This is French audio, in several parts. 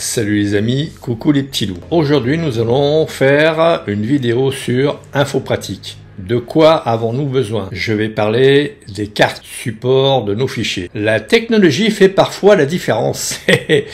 Salut les amis, coucou les petits loups. Aujourd'hui nous allons faire une vidéo sur InfoPratique. De quoi avons-nous besoin? Je vais parler des cartes support de nos fichiers. La technologie fait parfois la différence. Et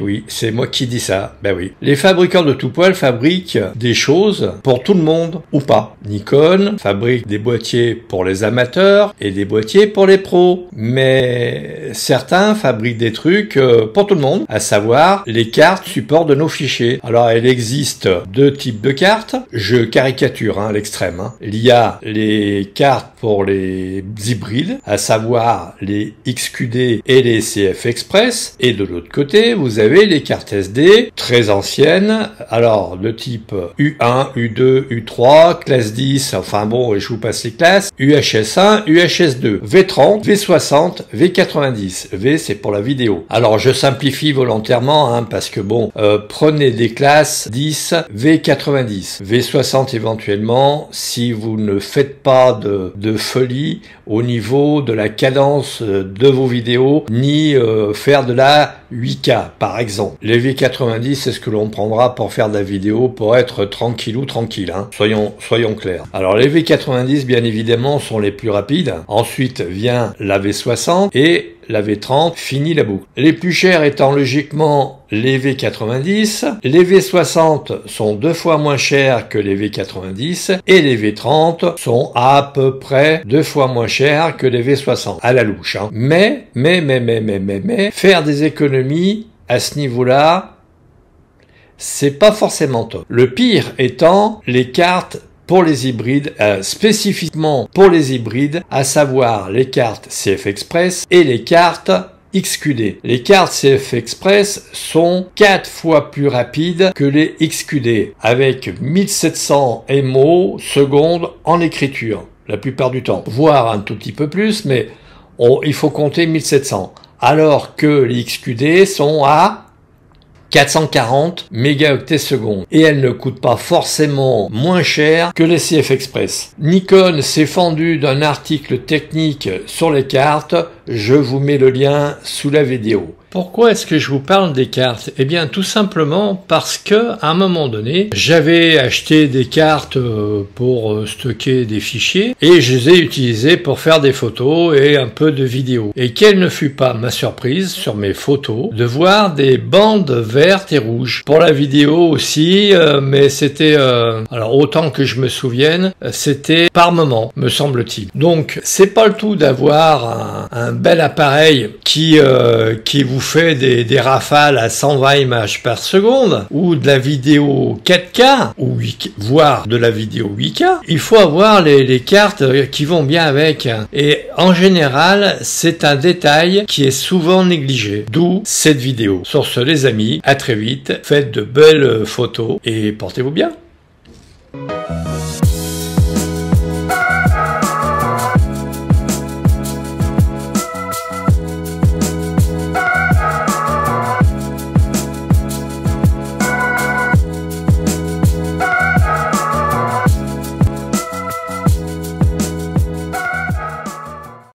oui, c'est moi qui dis ça. Ben oui. Les fabricants de tout poil fabriquent des choses pour tout le monde ou pas. Nikon fabrique des boîtiers pour les amateurs et des boîtiers pour les pros. Mais certains fabriquent des trucs pour tout le monde, à savoir les cartes support de nos fichiers. Alors il existe deux types de cartes. Je caricature à l'extrême. Il y a les cartes pour les hybrides, à savoir les XQD et les CF Express. Et de l'autre côté, vous avez les cartes SD très anciennes, alors de type U1, U2, U3, classe 10, enfin bon, je vous passe les classes, UHS1, UHS2, V30, V60, V90. V, c'est pour la vidéo. Alors, je simplifie volontairement, parce que bon, prenez des classes 10, V90, V60 éventuellement, si vous ne faites pas de folie au niveau de la cadence de vos vidéos, ni faire de la 8K par exemple. Les V90, c'est ce que l'on prendra pour faire de la vidéo, pour être tranquille. Soyons clairs. Alors les V90, bien évidemment, sont les plus rapides. Ensuite vient la V60 et la V30 finit la boucle. Les plus chers étant logiquement les V90, les V60 sont 2 fois moins chers que les V90 et les V30 sont à peu près 2 fois moins chers que les V60, à la louche. Mais, faire des économies à ce niveau-là, c'est pas forcément top. Le pire étant les cartes pour les hybrides, spécifiquement pour les hybrides, à savoir les cartes CF Express et les cartes XQD. Les cartes CF Express sont 4 fois plus rapides que les XQD, avec 1700 MO secondes en écriture, la plupart du temps, voire un tout petit peu plus, mais il faut compter 1700, alors que les XQD sont à 440 mégaoctets secondes. Et elles ne coûtent pas forcément moins cher que les CF Express. Nikon s'est fendu d'un article technique sur les cartes. Je vous mets le lien sous la vidéo. Pourquoi est-ce que je vous parle des cartes? Eh bien, tout simplement parce que, à un moment donné, j'avais acheté des cartes pour stocker des fichiers et je les ai utilisées pour faire des photos et un peu de vidéos. Et quelle ne fut pas ma surprise sur mes photos de voir des bandes vertes et rouges. Pour la vidéo aussi, mais c'était, alors autant que je me souvienne, c'était par moment, me semble-t-il. Donc, c'est pas le tout d'avoir un bel appareil qui vous fait des rafales à 120 images par seconde ou de la vidéo 4K ou voire de la vidéo 8K. Il faut avoir les cartes qui vont bien avec. Et en général, c'est un détail qui est souvent négligé. D'où cette vidéo. Sur ce, les amis, à très vite. Faites de belles photos et portez-vous bien.